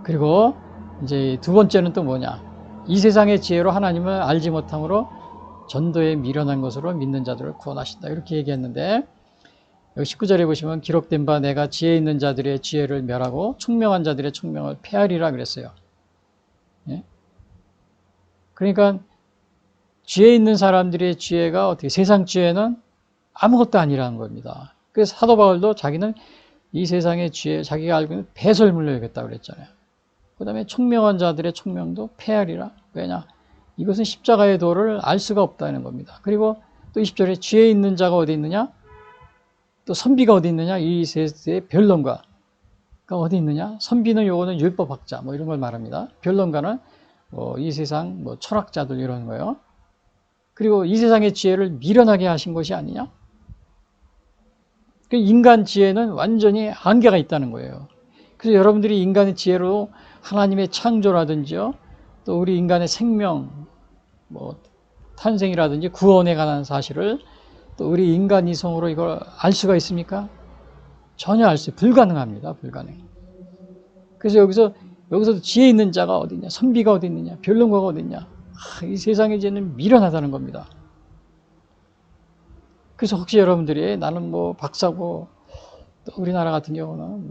그리고 이제 두 번째는 또 뭐냐? 이 세상의 지혜로 하나님을 알지 못함으로 전도에 미련한 것으로 믿는 자들을 구원하신다. 이렇게 얘기했는데 여기 19절에 보시면 기록된 바 내가 지혜 있는 자들의 지혜를 멸하고 총명한 자들의 총명을 폐하리라 그랬어요. 예? 그러니까 지혜 있는 사람들의 지혜가 어떻게 세상 지혜는 아무것도 아니라는 겁니다. 그래서 사도 바울도 자기는 이 세상의 지혜 자기가 알고 있는 배설물로 여겼다고 그랬잖아요. 그 다음에 총명한 자들의 총명도 폐하리라. 왜냐? 이것은 십자가의 도를 알 수가 없다는 겁니다. 그리고 또 20절에 지혜 있는 자가 어디 있느냐? 또 선비가 어디 있느냐? 이 세대의 변론가가 어디 있느냐? 선비는 요거는 율법학자 뭐 이런 걸 말합니다. 변론가는 이 세상 철학자들 이런 거예요. 그리고 이 세상의 지혜를 미련하게 하신 것이 아니냐? 그 인간 지혜는 완전히 한계가 있다는 거예요. 그래서 여러분들이 인간의 지혜로 하나님의 창조라든지요, 또 우리 인간의 생명, 탄생이라든지 구원에 관한 사실을 또 우리 인간 이성으로 이걸 알 수가 있습니까? 전혀 알 수 불가능합니다. 불가능. 그래서 여기서 지혜 있는 자가 어디 있냐? 선비가 어디 있느냐? 변론가가 어디 있냐? 이 세상의 지혜는 미련하다는 겁니다. 그래서 혹시 여러분들이 나는 박사고 또 우리나라 같은 경우는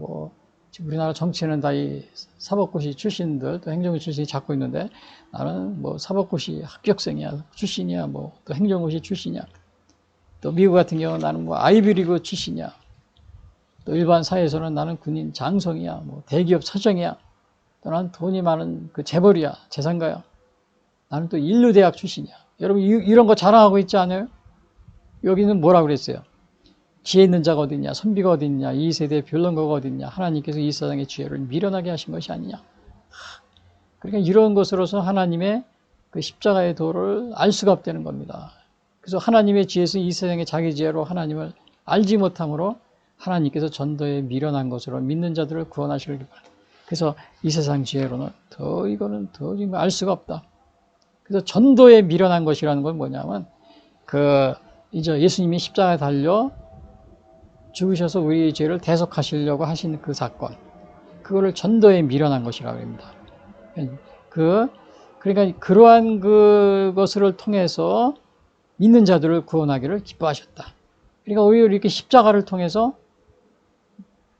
지금 우리나라 정치는 다 이 사법고시 출신들 또 행정고시 출신이 잡고 있는데 나는 사법고시 합격생이야 출신이야 또 행정고시 출신이야 또 미국 같은 경우는 나는 아이비리그 출신이야 또 일반 사회에서는 나는 군인 장성이야 대기업 차장이야 또 나는 돈이 많은 그 재벌이야 재산가야 나는 또 인류대학 출신이야. 여러분 이런 거 자랑하고 있지 않아요? 여기는 뭐라고 그랬어요? 지혜 있는 자가 어디 있냐? 선비가 어디 있냐? 이 세대의 변론가가 어디 있냐? 하나님께서 이 세상의 지혜를 미련하게 하신 것이 아니냐? 그러니까 이런 것으로서 하나님의 그 십자가의 도를 알 수가 없다는 겁니다. 그래서 하나님의 지혜에서 이 세상의 자기 지혜로 하나님을 알지 못함으로 하나님께서 전도에 미련한 것으로 믿는 자들을 구원하시길 바랍니다. 그래서 이 세상 지혜로는 이거는 지금 알 수가 없다. 그래서 전도에 미련한 것이라는 건 뭐냐면 이제 예수님이 십자가에 달려 죽으셔서 우리 죄를 대속하시려고 하신 그 사건, 그거를 전도에 미련한 것이라고 합니다. 그러니까 그러한 그것을 통해서 믿는 자들을 구원하기를 기뻐하셨다. 그러니까 오히려 이렇게 십자가를 통해서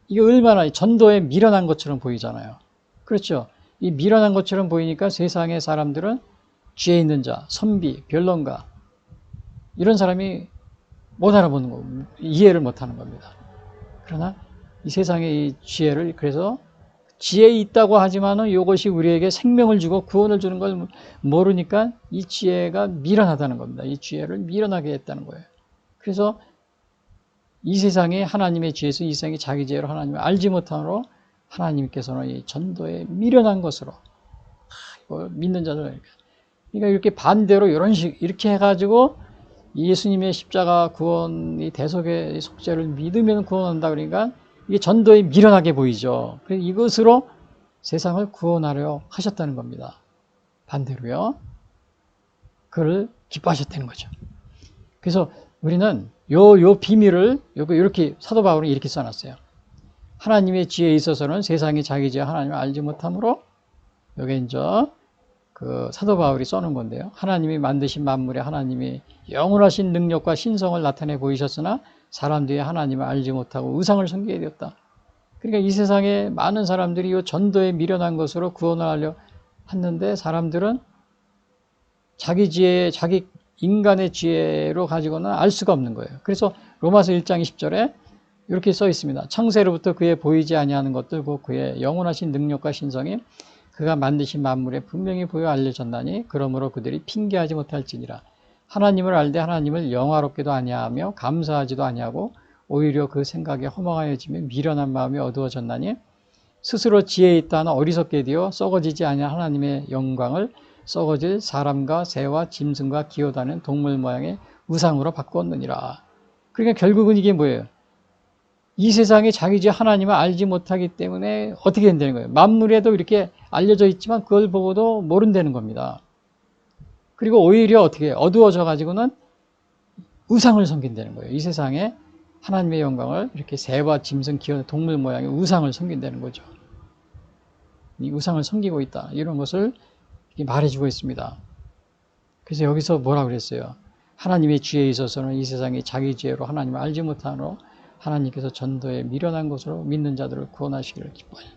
이게 얼마나 전도에 미련한 것처럼 보이잖아요. 그렇죠? 이 미련한 것처럼 보이니까 세상의 사람들은 지혜 있는 자, 선비, 변론가 이런 사람이 못 알아보는 거, 이해를 못하는 겁니다. 그러나 이 세상의 이 지혜를 그래서 지혜 있다고 하지만은 이것이 우리에게 생명을 주고 구원을 주는 걸 모르니까 이 지혜가 미련하다는 겁니다. 이 지혜를 미련하게 했다는 거예요. 그래서 이 세상에 하나님의 지혜에서 이 세상에 자기 지혜로 하나님을 알지 못함으로 하나님께서는 이 전도에 미련한 것으로 이걸 믿는 자들 그러니까 이렇게 반대로 이렇게 해가지고 예수님의 십자가 구원이 대속의 속죄를 믿으면 구원한다 그러니까 이게 전도에 미련하게 보이죠. 그래서 이것으로 세상을 구원하려 하셨다는 겁니다. 반대로요. 그걸 기뻐하셨다는 거죠. 그래서 우리는 요 비밀을 이렇게 사도 바울은 이렇게 써놨어요. 하나님의 지혜에 있어서는 세상이 자기 지혜 하나님을 알지 못함으로 여기 이제 그 사도 바울이 써놓은 건데요. 하나님이 만드신 만물에 하나님이 영원하신 능력과 신성을 나타내 보이셨으나 사람들이 하나님을 알지 못하고 우상을 섬기게 되었다. 그러니까 이 세상에 많은 사람들이 이 전도에 미련한 것으로 구원을 하려 했는데 사람들은 자기 지혜, 자기 인간의 지혜로 가지고는 알 수가 없는 거예요. 그래서 로마서 1장 20절에 이렇게 써 있습니다. 창세로부터 그의 보이지 아니하는 것들 곧 그의 영원하신 능력과 신성이 그가 만드신 만물에 분명히 보여 알려졌나니 그러므로 그들이 핑계하지 못할지니라. 하나님을 알되 하나님을 영화롭게도 아니하며 감사하지도 아니하고 오히려 그 생각에 허망하여지며 미련한 마음이 어두워졌나니 스스로 지혜 있다 하나 어리석게 되어 썩어지지 아니한 하나님의 영광을 썩어질 사람과 새와 짐승과 기어다니는 동물 모양의 우상으로 바꾸었느니라. 그러니까 결국은 이게 뭐예요? 이 세상에 자기 지혜 하나님을 알지 못하기 때문에 어떻게 된다는 거예요? 만물에도 이렇게 알려져 있지만 그걸 보고도 모른다는 겁니다. 그리고 오히려 어떻게 해요? 어두워져 가지고는 우상을 섬긴다는 거예요. 이 세상에 하나님의 영광을 이렇게 새와 짐승, 기어 동물 모양의 우상을 섬긴다는 거죠. 이 우상을 섬기고 있다. 이런 것을 말해주고 있습니다. 그래서 여기서 뭐라 그랬어요? 하나님의 지혜에 있어서는 이 세상이 자기 지혜로 하나님을 알지 못하므로 하나님께서 전도에 미련한 것으로 믿는 자들을 구원하시기를 기뻐하니.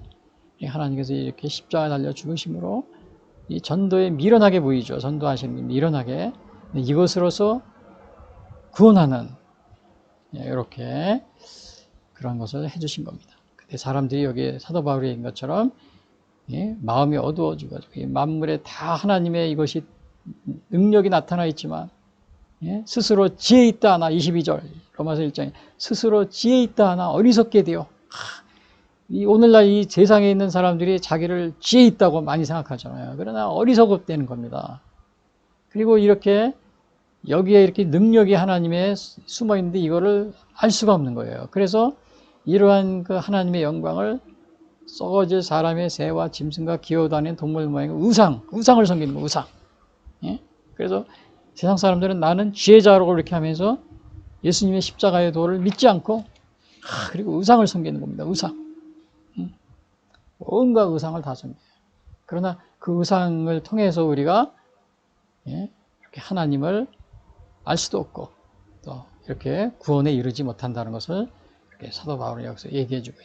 하나님께서 이렇게 십자가에 달려 죽으심으로 이 전도에 미련하게 보이죠. 전도하시는 게 미련하게. 이것으로서 구원하는, 이렇게 그런 것을 해주신 겁니다. 근데 사람들이 여기에 사도 바울이 얘기한 것처럼 마음이 어두워지고 만물에 다 하나님의 이것이 능력이 나타나 있지만 스스로 지혜 있다 하나 22절 로마서 1장에 스스로 지혜 있다 하나 어리석게 되어 오늘날 이 세상에 있는 사람들이 자기를 지혜 있다고 많이 생각하잖아요. 그러나 어리석업되는 겁니다. 그리고 이렇게 여기에 이렇게 능력이 하나님의 숨어 있는데 이거를 알 수가 없는 거예요. 그래서 이러한 그 하나님의 영광을 썩어질 사람의 새와 짐승과 기어다니는 동물 모양의 우상을 섬기는 거, 우상. 그래서 세상 사람들은 나는 지혜자라고 이렇게 하면서 예수님의 십자가의 도를 믿지 않고 그리고 우상을 섬기는 겁니다. 우상. 온갖 우상을 다 섬겨요. 그러나 그 우상을 통해서 우리가 이렇게 하나님을 알 수도 없고 또 이렇게 구원에 이르지 못한다는 것을 이렇게 사도 바울은 여기서 얘기해 주고 있습니다.